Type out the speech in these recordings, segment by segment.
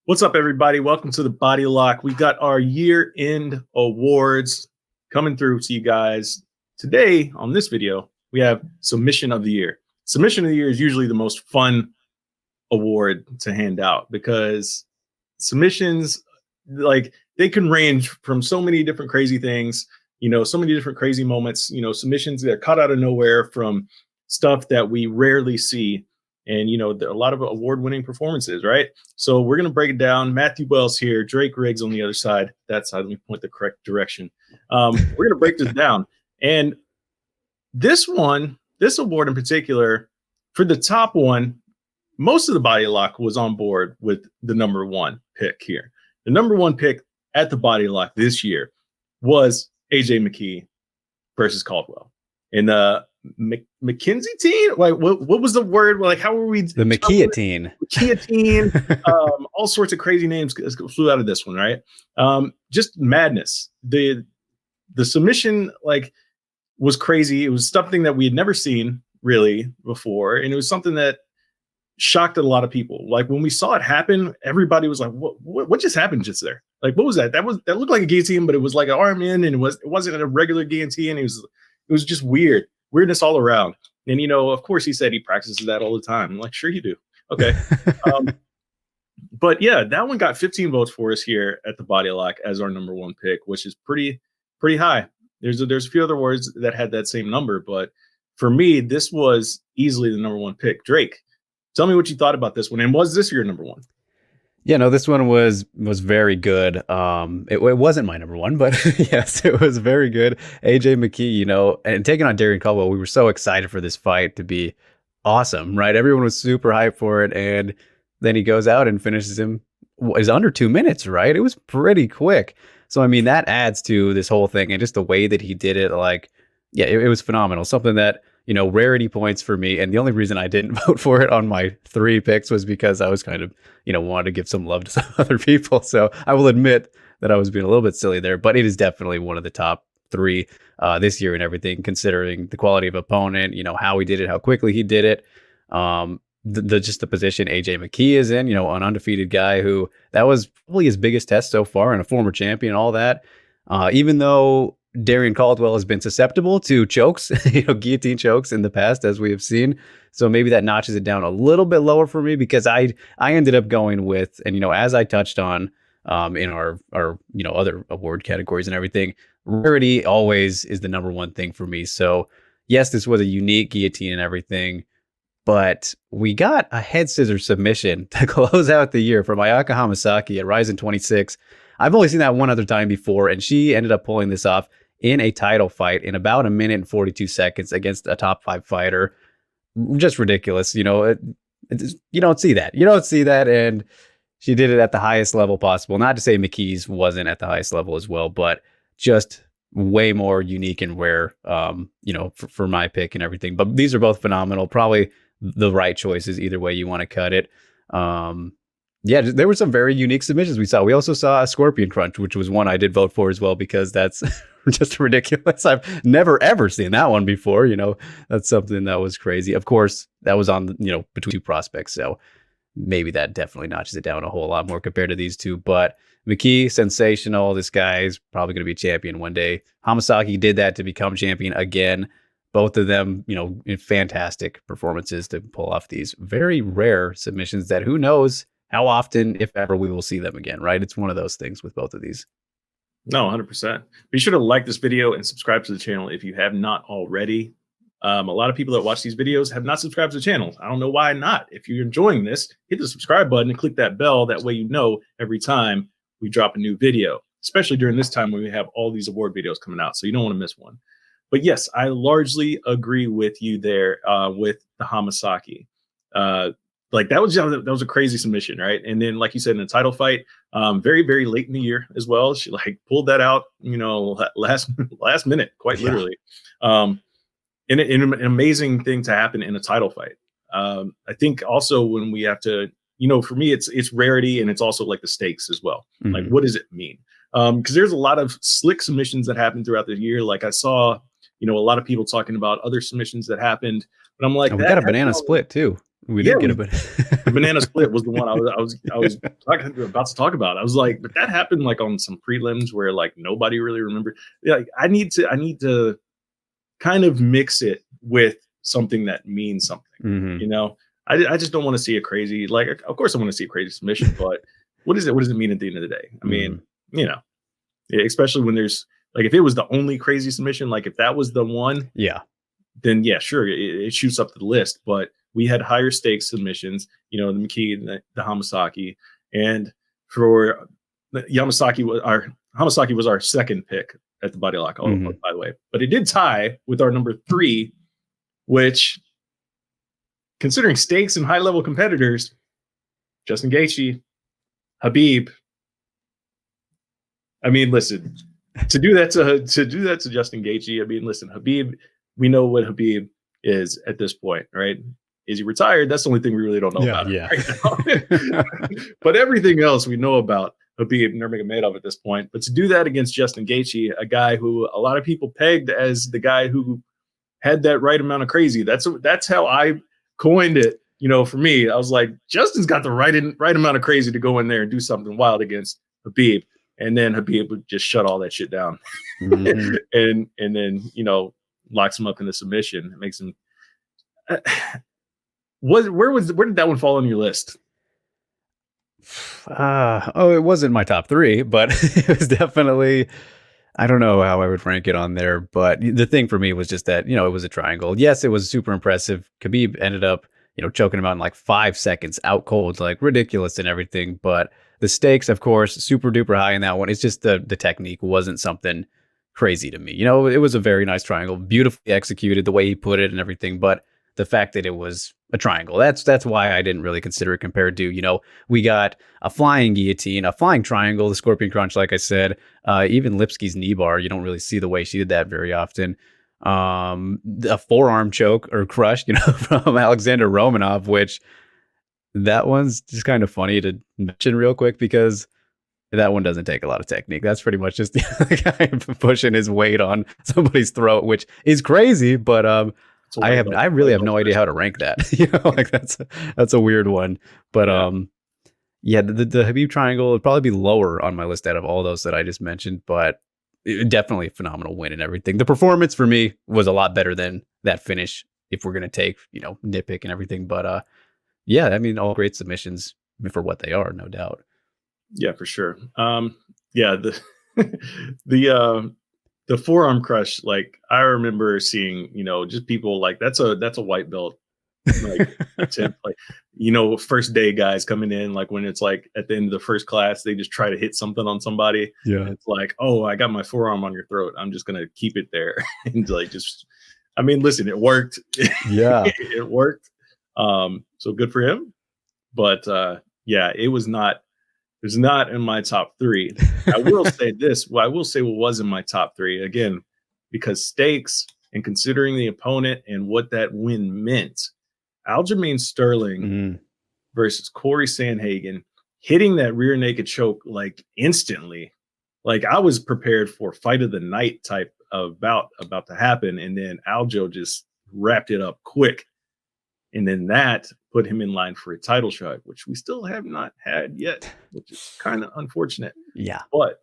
What's up, everybody? Welcome to the Body Lock. We've got our year-end awards coming through to you guys. Today, on this video, we have Submission of the Year. Submission of the Year is usually the most fun award to hand out because submissions, like, they can range from so many different crazy things, so many different crazy moments, submissions that are caught out of nowhere from stuff that we rarely see. And, there are a lot of award-winning performances, right? So we're going to break it down. Matthew Wells here, Drake Riggs on the other side. That side, let me point the correct direction. We're going to break this down. And this award in particular, for the top one, most of the Body Lock was on board with the number one pick here. The number one pick at the Body Lock this year was AJ McKee versus Caldwell. And the McKinsey team, like what was the word? Like, how were we? The McKee-a-teen. All sorts of crazy names flew out of this one, right? Just madness. The submission, like, was crazy. It was something that we had never seen really before, and it was something that shocked a lot of people. Like, when we saw it happen, everybody was like, what just happened just there? Like, what was that? That looked like a guillotine, but it was like an arm in, and it wasn't a regular guillotine. It was just weirdness all around. And, of course, he said he practices that all the time. I'm like, sure you do. Okay. But yeah, that one got 15 votes for us here at the Body Lock as our number one pick, which is pretty high. There's a few other words that had that same number, but for me, this was easily the number one pick. Drake, tell me what you thought about this one. And was this your number one? Yeah, no, this one was very good. It wasn't my number one, but yes, it was very good. AJ McKee, and taking on Darrion Caldwell, we were so excited for this fight to be awesome, right? Everyone was super hyped for it, and then he goes out and finishes him. Is under 2 minutes, right? It was pretty quick. So I mean, that adds to this whole thing, and just the way that he did it, like, yeah, it was phenomenal. Something that, rarity points for me. And the only reason I didn't vote for it on my 3 picks was because I was kind of, wanted to give some love to some other people. So I will admit that I was being a little bit silly there, but it is definitely one of the top 3 this year and everything, considering the quality of opponent, how he did it, how quickly he did it. Just the position AJ McKee is in, an undefeated guy who that was probably his biggest test so far, and a former champion and all that. Even though Darrion Caldwell has been susceptible to chokes, guillotine chokes in the past, as we have seen. So maybe that notches it down a little bit lower for me, because I ended up going with, and, as I touched on in our other award categories and everything, rarity always is the number one thing for me. So yes, this was a unique guillotine and everything, but we got a head scissor submission to close out the year from Ayaka Hamasaki at RIZIN 26. I've only seen that one other time before, and she ended up pulling this off in a title fight in about 1 minute and 42 seconds against a top 5 fighter. Just ridiculous. You don't see that. You don't see that. And she did it at the highest level possible. Not to say McKee's wasn't at the highest level as well, but just way more unique and rare, for my pick and everything. But these are both phenomenal. Probably the right choices either way you want to cut it. Yeah, there were some very unique submissions we saw. We also saw a Scorpion Crunch, which was one I did vote for as well, because that's just ridiculous. I've never, ever seen that one before. That's something that was crazy. Of course, that was on, between 2 prospects. So maybe that definitely notches it down a whole lot more compared to these 2. But McKee, sensational. This guy is probably going to be champion one day. Hamasaki did that to become champion again. Both of them, in fantastic performances to pull off these very rare submissions that who knows how often, if ever, we will see them again, right? It's one of those things with both of these. No, 100%. Be sure to like this video and subscribe to the channel if you have not already. A lot of people that watch these videos have not subscribed to the channel. I don't know why not. If you're enjoying this, hit the subscribe button and click that bell. That way every time we drop a new video, especially during this time when we have all these award videos coming out. So you don't want to miss one. But yes, I largely agree with you there with the Hamasaki. Like, that was a crazy submission, right? And then, like you said, in a title fight, very, very late in the year as well, she pulled that out, last minute, quite literally. And an amazing thing to happen in a title fight. I think also when we have to, for me, it's rarity, and it's also like the stakes as well. Mm-hmm. Like, what does it mean? Because there's a lot of slick submissions that happen throughout the year. Like, I saw, a lot of people talking about other submissions that happened, but I'm like, we got a banana split too. We Yeah, did get a the bit. banana split was the one I was about to talk about. I was like, but that happened like on some prelims where like nobody really remembered. Yeah, like, I need to kind of mix it with something that means something. Hmm. You know, I just don't want to see a crazy, like, of course I want to see a crazy submission, but what is it? What does it mean at the end of the day? I mean, Hmm. you know, especially when there's like, if it was the only crazy submission, like if that was the one, Yeah. then yeah, sure, it shoots up the list. But we had higher stakes submissions, you know, the McKee and the Hamasaki. And for Hamasaki was our second pick at the body lock, Hmm. by the way. But it did tie with our number 3, which, considering stakes and high level competitors, Justin Gaethje, Khabib. I mean, listen, to Justin Gaethje. I mean, listen, Khabib. We know what Khabib is at this point, right? Is he retired? That's the only thing we really don't know Yeah. about him Yeah. right now. But everything else we know about Khabib Nurmagomedov at this point. But to do that against Justin Gaethje, a guy who a lot of people pegged as the guy who had that right amount of crazy. That's how I coined it. You know, for me, I was like, Justin's got the right amount of crazy to go in there and do something wild against Khabib, and then Khabib would just shut all that shit down, Hmm. and then locks him up in the submission. It makes him. Where did that one fall on your list? It wasn't my top 3, but it was definitely. I don't know how I would rank it on there, but the thing for me was just that, it was a triangle. Yes, it was super impressive. Khabib ended up, choking him out in like 5 seconds, out cold, like ridiculous and everything. But the stakes, of course, super duper high in that one. It's just the technique wasn't something crazy to me. It was a very nice triangle, beautifully executed, the way he put it and everything. But the fact that it was a triangle, that's why I didn't really consider it compared to, we got a flying guillotine, a flying triangle, the scorpion crunch, like I said. Even Lipsky's knee bar, you don't really see the way she did that very often. A forearm choke or crush, from Alexander Romanov, which that one's just kind of funny to mention real quick because that one doesn't take a lot of technique. That's pretty much just the guy pushing his weight on somebody's throat, which is crazy. But It's a I really have no idea how to rank that. Like that's a weird one. But Yeah. yeah, the Habib triangle would probably be lower on my list out of all those that I just mentioned, but definitely a phenomenal win and everything. The performance for me was a lot better than that finish if we're going to take, nitpick and everything. But yeah, I mean, all great submissions for what they are, no doubt. Yeah, for sure. Yeah, the the the forearm crush, like I remember seeing, just people like that's a white belt like attempt, like first day guys coming in, like when it's like at the end of the first class, they just try to hit something on somebody. Yeah. And it's like, oh, I got my forearm on your throat. I'm just gonna keep it there. And like just I mean, listen, it worked. Yeah. It worked. So good for him. But yeah, it's not in my top 3. I will say this. Well, I will say what was in my top 3 again, because stakes and considering the opponent and what that win meant. Aljamain Sterling Mhm. versus Corey Sanhagen, hitting that rear naked choke like instantly. Like I was prepared for fight of the night type of bout about to happen, and then Aljo just wrapped it up quick. And then that put him in line for a title shot, which we still have not had yet, which is kind of unfortunate. Yeah. But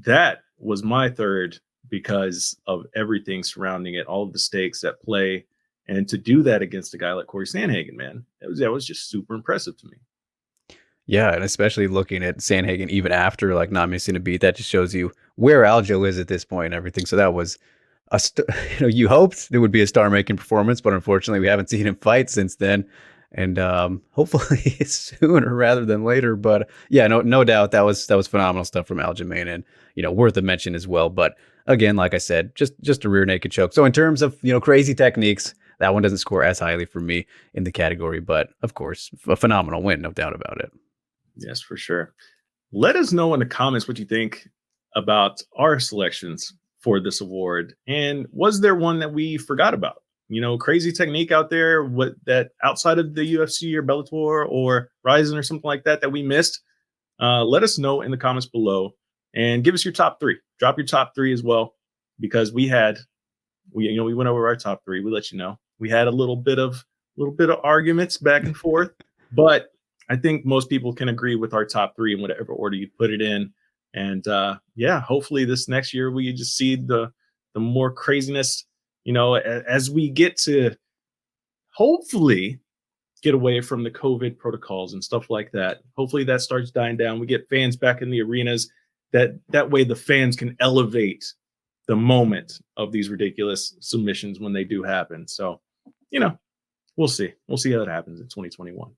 that was my third because of everything surrounding it, all of the stakes at play. And to do that against a guy like Corey Sanhagen, man, that was just super impressive to me. Yeah, and especially looking at Sanhagen even after like not missing a beat, that just shows you where Aljo is at this point and everything. So that was you hoped it would be a star-making performance, but unfortunately, we haven't seen him fight since then, and hopefully sooner rather than later. But yeah, no doubt that was phenomenal stuff from Aljamain, and worth a mention as well. But again, like I said, just a rear naked choke. So in terms of crazy techniques, that one doesn't score as highly for me in the category, but of course, a phenomenal win, no doubt about it. Yes, for sure. Let us know in the comments what you think about our selections for this award. And was there one that we forgot about? Crazy technique out there, what that outside of the UFC or Bellator or RIZIN or something like that we missed? Let us know in the comments below and give us your top 3. Drop your top 3 as well, because we went over our top 3. We let you know we had a little bit of little bit of arguments back and forth, but I think most people can agree with our top three in whatever order you put it in. And yeah, hopefully this next year we just see the more craziness, as we get to hopefully get away from the COVID protocols and stuff like that. Hopefully that starts dying down. We get fans back in the arenas. That way the fans can elevate the moment of these ridiculous submissions when they do happen. So, we'll see. We'll see how it happens in 2021.